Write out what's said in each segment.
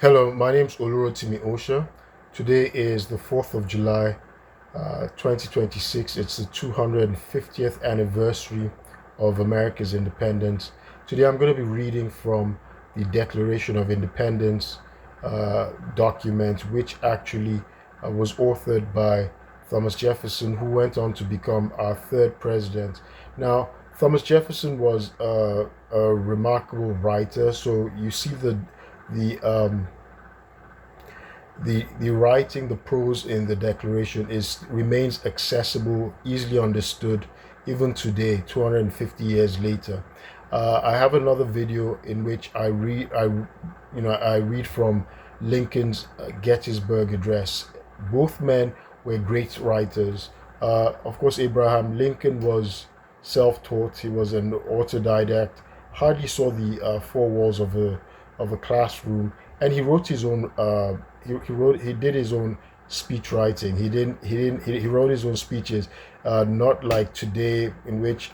Hello, my name is Olurotimi Osha. Today is the 4th of July, 2026. It's the 250th anniversary of America's independence. Today I'm going to be reading from the Declaration of Independence document, which actually was authored by Thomas Jefferson, who went on to become our third president. Now, Thomas Jefferson was a remarkable writer, so you see the um, the writing, the prose in the Declaration is remains accessible, easily understood, even today, 250 years later. I have another video in which I read from Lincoln's Gettysburg Address. Both men were great writers. Of course, Abraham Lincoln was self-taught. He was an autodidact. Hardly saw the four walls of a classroom, and he wrote his own. He did his own speech writing. He wrote his own speeches, not like today, in which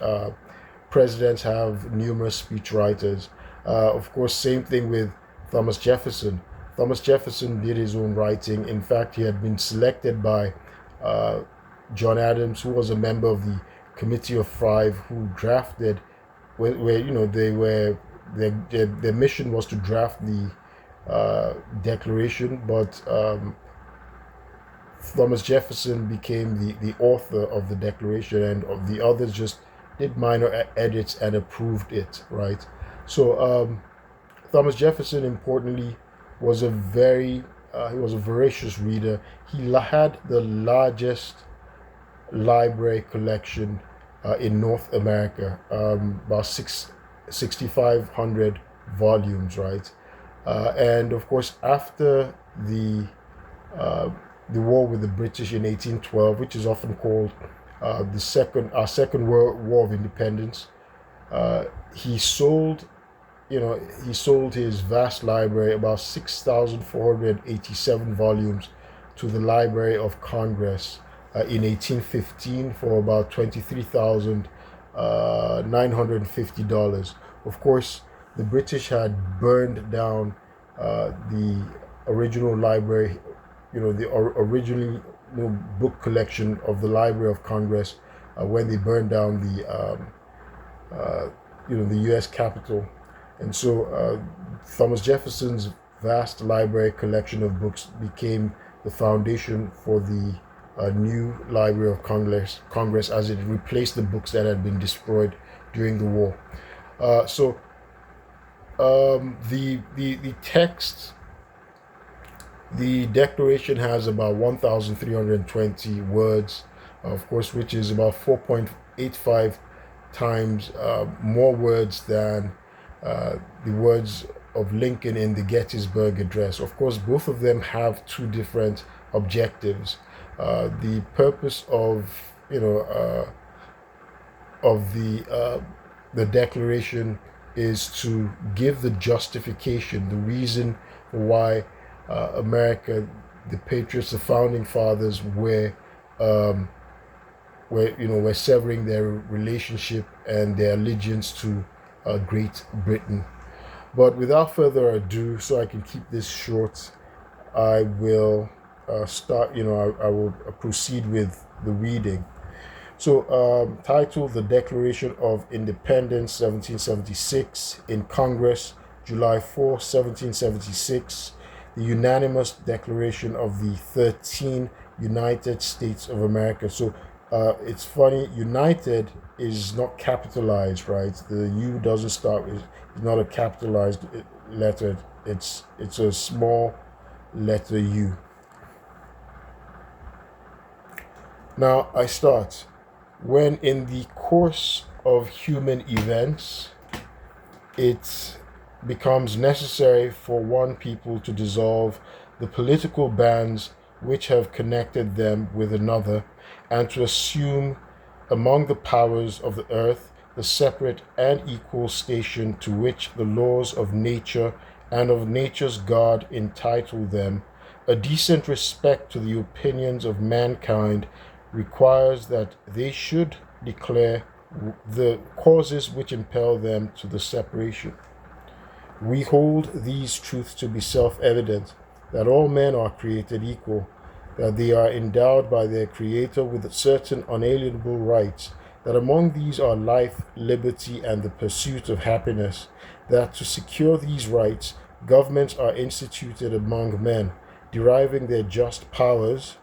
presidents have numerous speech writers. Of course, same thing with Thomas Jefferson. Thomas Jefferson did his own writing. In fact, he had been selected by uh, John Adams, who was a member of the Committee of Five, who drafted, where they were their mission was to draft the declaration, but Thomas Jefferson became the author of the declaration, and of the others just did minor edits and approved it, right? So Thomas Jefferson, importantly, was he was a voracious reader. He had the largest library collection in North America, about 6,500 volumes, right? And of course, after uh, the war with the British in 1812, which is often called our second World War of Independence, uh, he sold he sold his vast library, about 6,487 volumes, to the Library of Congress in 1815 for about $23,950. Of course, the British had burned down the original library, the originally book collection of the Library of Congress when they burned down uh, the U.S. Capitol. And so Thomas Jefferson's vast library collection of books became the foundation for the new Library of Congress, as it replaced the books that had been destroyed during the war. So the text, the Declaration has about 1,320 words, of course, which is about 4.85 times more words than the words of Lincoln in the Gettysburg Address. Of course, both of them have two different objectives. The purpose of the Declaration is to give the justification, the reason why America, the patriots, the founding fathers um, were severing their relationship and their allegiance to Great Britain. But without further ado, so I can keep this short, I will start. I will proceed with the reading. So, titled "The Declaration of Independence, 1776, in Congress, July 4, 1776, the unanimous declaration of the 13 United States of America." So, it's funny, United is not capitalized, right? The U doesn't start, it's not a capitalized letter, it's a small letter U. Now, I start. When in the course of human events it becomes necessary for one people to dissolve the political bands which have connected them with another, and to assume among the powers of the earth the separate and equal station to which the laws of nature and of nature's God entitle them, a decent respect to the opinions of mankind requires that they should declare the causes which impel them to the separation. We hold these truths to be self-evident, that all men are created equal, that they are endowed by their Creator with certain unalienable rights, that among these are life, liberty, and the pursuit of happiness, that to secure these rights, governments are instituted among men, deriving their just powers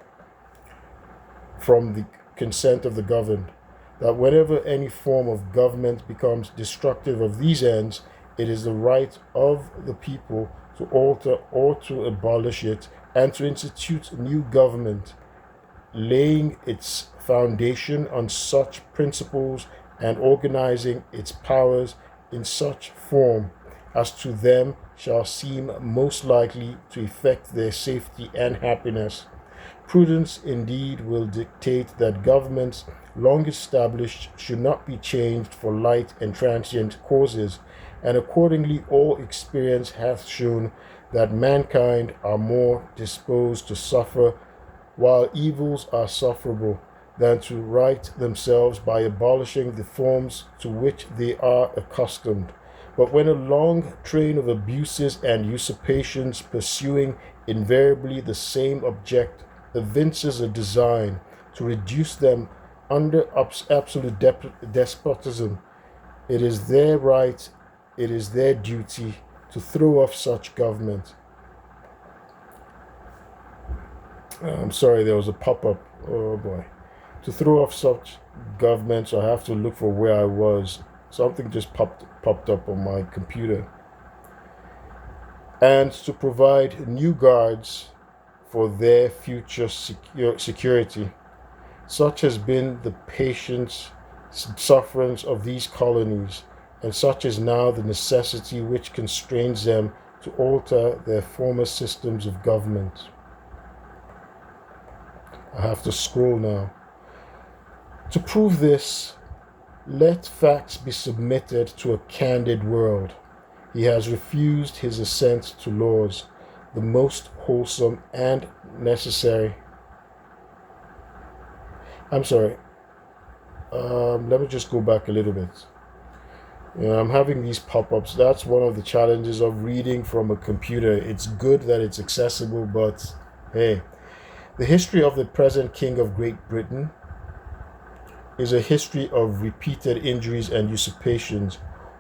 from the consent of the governed, that whenever any form of government becomes destructive of these ends, it is the right of the people to alter or to abolish it and to institute a new government, laying its foundation on such principles and organizing its powers in such form as to them shall seem most likely to effect their safety and happiness. Prudence indeed will dictate that governments long established should not be changed for light and transient causes, and accordingly all experience hath shown that mankind are more disposed to suffer while evils are sufferable than to right themselves by abolishing the forms to which they are accustomed. But when a long train of abuses and usurpations pursuing invariably the same object evinces a design to reduce them under absolute despotism, it is their right, it is their duty to throw off such government. I'm sorry, there was a pop-up. Oh boy. To throw off such governments, I have to look for where I was. Something just popped up on my computer. And to provide new guards for their future security. Such has been the patient sufferance of these colonies, and such is now the necessity which constrains them to alter their former systems of government. I have to scroll now. To prove this, let facts be submitted to a candid world. He has refused his assent to laws, the most wholesome and necessary. I'm sorry. Let me just go back a little bit. I'm having these pop-ups. That's one of the challenges of reading from a computer. It's good that it's accessible, but hey, the history of the present King of Great Britain is a history of repeated injuries and usurpations,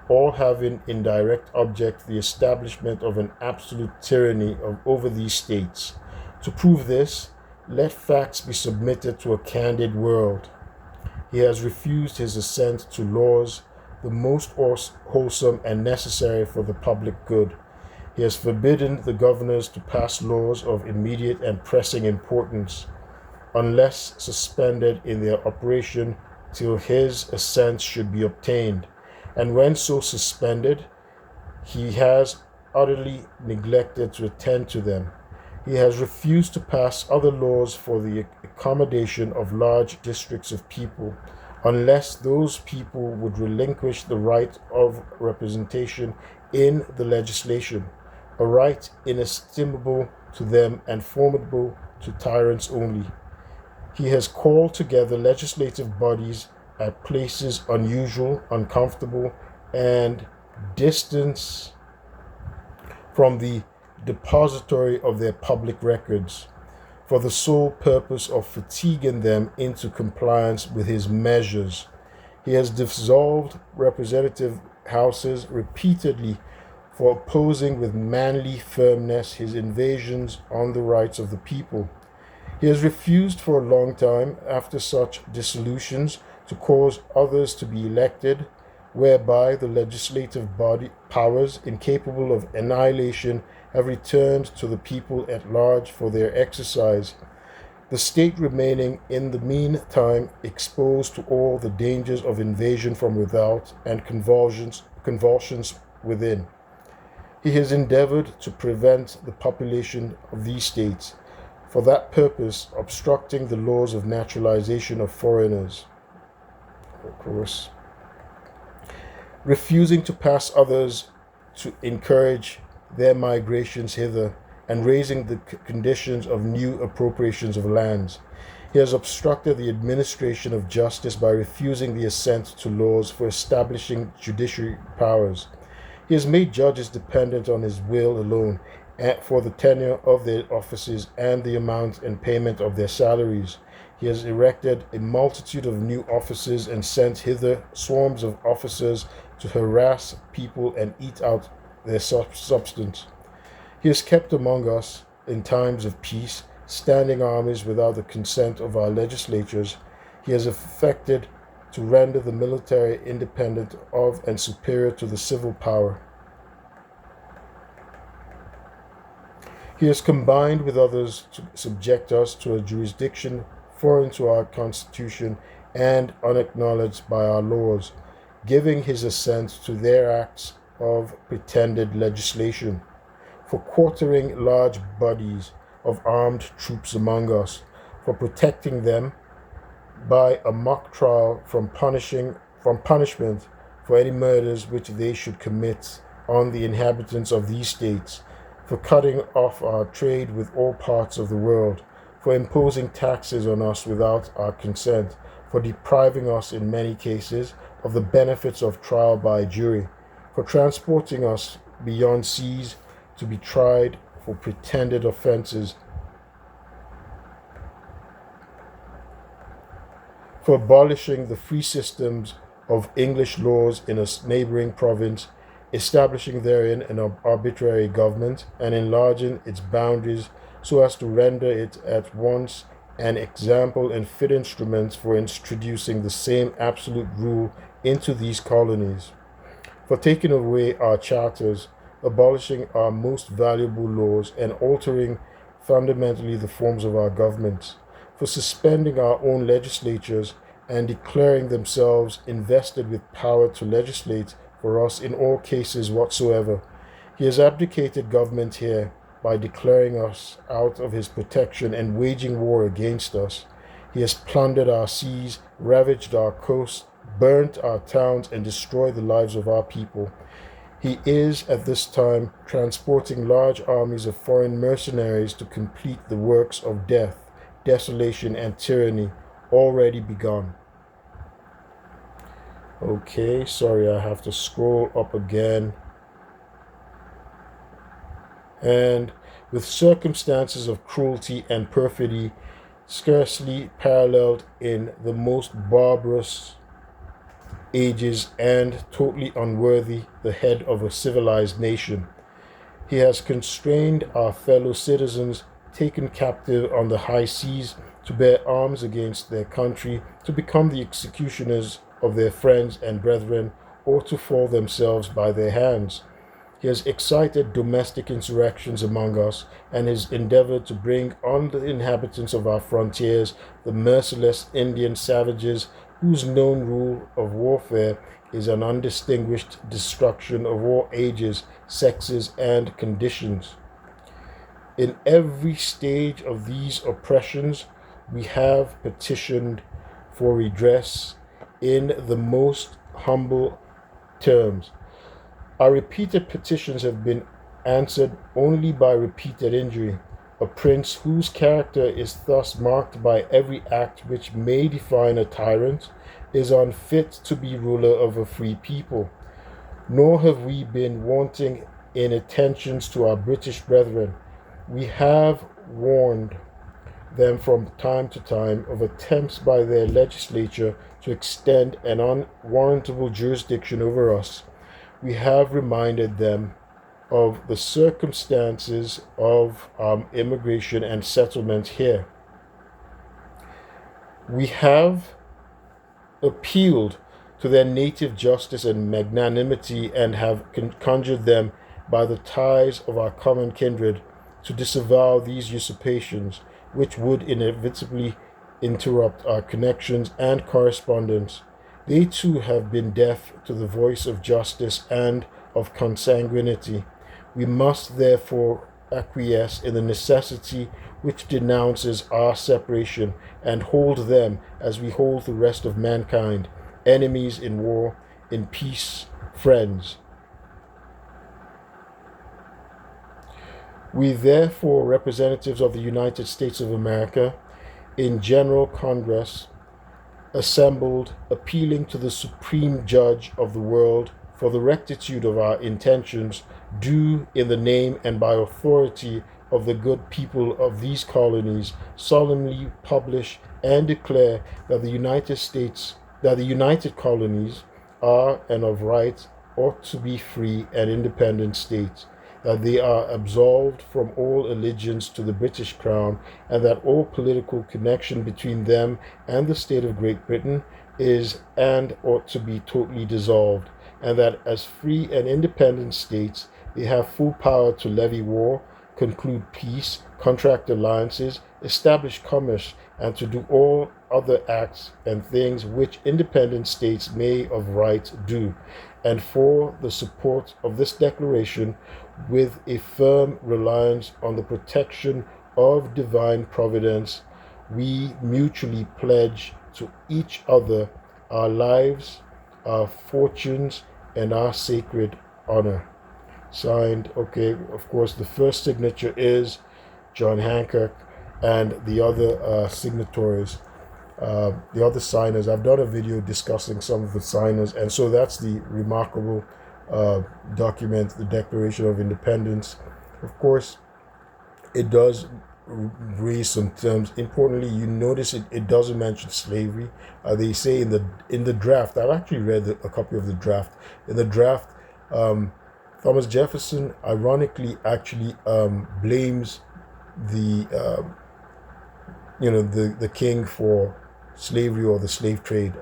all having in direct object the establishment of an absolute tyranny over these states. To prove this, let facts be submitted to a candid world. He has refused his assent to laws, the most wholesome and necessary for the public good. He has forbidden the governors to pass laws of immediate and pressing importance, unless suspended in their operation till his assent should be obtained. And when so suspended, he has utterly neglected to attend to them. He has refused to pass other laws for the accommodation of large districts of people, unless those people would relinquish the right of representation in the legislation, a right inestimable to them and formidable to tyrants only. He has called together legislative bodies at places unusual, uncomfortable, and distant from the depository of their public records, for the sole purpose of fatiguing them into compliance with his measures. He has dissolved representative houses repeatedly for opposing with manly firmness his invasions on the rights of the people. He has refused for a long time, after such dissolutions, to cause others to be elected, whereby the legislative body powers incapable of annihilation have returned to the people at large for their exercise, the state remaining in the meantime exposed to all the dangers of invasion from without and convulsions within. He has endeavored to prevent the population of these states, for that purpose obstructing the laws of naturalization of foreigners, of course, refusing to pass others to encourage their migrations hither, and raising the conditions of new appropriations of lands. He has obstructed the administration of justice by refusing the assent to laws for establishing judiciary powers. He has made judges dependent on his will alone for the tenure of their offices and the amount and payment of their salaries. He has erected a multitude of new offices and sent hither swarms of officers to harass people and eat out their substance. He has kept among us in times of peace standing armies without the consent of our legislatures. He has effected to render the military independent of and superior to the civil power. He has combined with others to subject us to a jurisdiction foreign to our Constitution and unacknowledged by our laws, giving his assent to their acts of pretended legislation, for quartering large bodies of armed troops among us, for protecting them by a mock trial from punishment for any murders which they should commit on the inhabitants of these states, for cutting off our trade with all parts of the world, for imposing taxes on us without our consent, for depriving us in many cases of the benefits of trial by jury, for transporting us beyond seas to be tried for pretended offenses, for abolishing the free systems of English laws in a neighboring province, establishing therein an arbitrary government, and enlarging its boundaries so as to render it at once an example and fit instrument for introducing the same absolute rule into these colonies, for taking away our charters, abolishing our most valuable laws, and altering fundamentally the forms of our governments, for suspending our own legislatures and declaring themselves invested with power to legislate for us in all cases whatsoever. He has abdicated government here by declaring us out of his protection and waging war against us. He has plundered our seas, ravaged our coasts, burnt our towns, and destroyed the lives of our people. He is at this time transporting large armies of foreign mercenaries to complete the works of death, desolation, and tyranny already begun. Okay, sorry, I have to scroll up again. And with circumstances of cruelty and perfidy scarcely paralleled in the most barbarous ages and totally unworthy the head of a civilized nation, he has constrained our fellow citizens taken captive on the high seas to bear arms against their country, to become the executioners of their friends and brethren, or to fall themselves by their hands. He has excited domestic insurrections among us, and has endeavored to bring on the inhabitants of our frontiers the merciless Indian savages whose known rule of warfare is an undistinguished destruction of all ages, sexes, and conditions. In every stage of these oppressions, we have petitioned for redress in the most humble terms. Our repeated petitions have been answered only by repeated injury. A prince whose character is thus marked by every act which may define a tyrant is unfit to be ruler of a free people. Nor have we been wanting in attentions to our British brethren. We have warned them from time to time of attempts by their legislature to extend an unwarrantable jurisdiction over us. We have reminded them of the circumstances of immigration and settlement here. We have appealed to their native justice and magnanimity and have conjured them by the ties of our common kindred to disavow these usurpations, which would inevitably interrupt our connections and correspondence. They too have been deaf to the voice of justice and of consanguinity. We must therefore acquiesce in the necessity which denounces our separation, and hold them as we hold the rest of mankind, enemies in war, in peace, friends. We therefore, representatives of the United States of America, in General Congress, assembled, appealing to the Supreme Judge of the world for the rectitude of our intentions, do in the name and by authority of the good people of these colonies solemnly publish and declare that the United Colonies are and of right ought to be free and independent states, that they are absolved from all allegiance to the British Crown, and that all political connection between them and the state of Great Britain is and ought to be totally dissolved, and that as free and independent states they have full power to levy war, conclude peace, contract alliances, establish commerce, and to do all other acts and things which independent states may of right do. And for the support of this declaration, with a firm reliance on the protection of divine providence, we mutually pledge to each other our lives, our fortunes, and our sacred honor. Signed, okay, of course, the first signature is John Hancock, and the other signatories, the other signers. I've done a video discussing some of the signers, and so that's the remarkable document, the Declaration of Independence. Of course, it does raise some terms. Importantly, you notice it doesn't mention slavery. They say in the draft, I've actually read a copy of the draft. In the draft, Thomas Jefferson ironically actually blames the the king for slavery or the slave trade,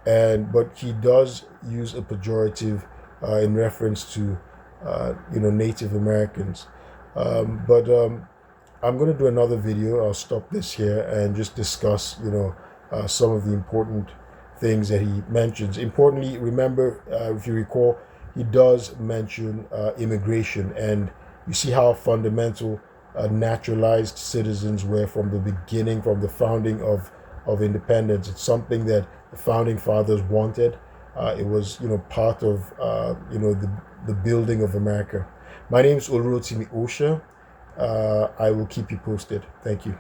but he does use a pejorative in reference to Native Americans. But I'm going to do another video. I'll stop this here and just discuss some of the important things that he mentions. Importantly, remember, if you recall, he does mention immigration, and you see how fundamental naturalized citizens were from the beginning, from the founding of independence. It's something that the founding fathers wanted. It was part of the building of America. My name is Olurotimi Osha. I will keep you posted. Thank you.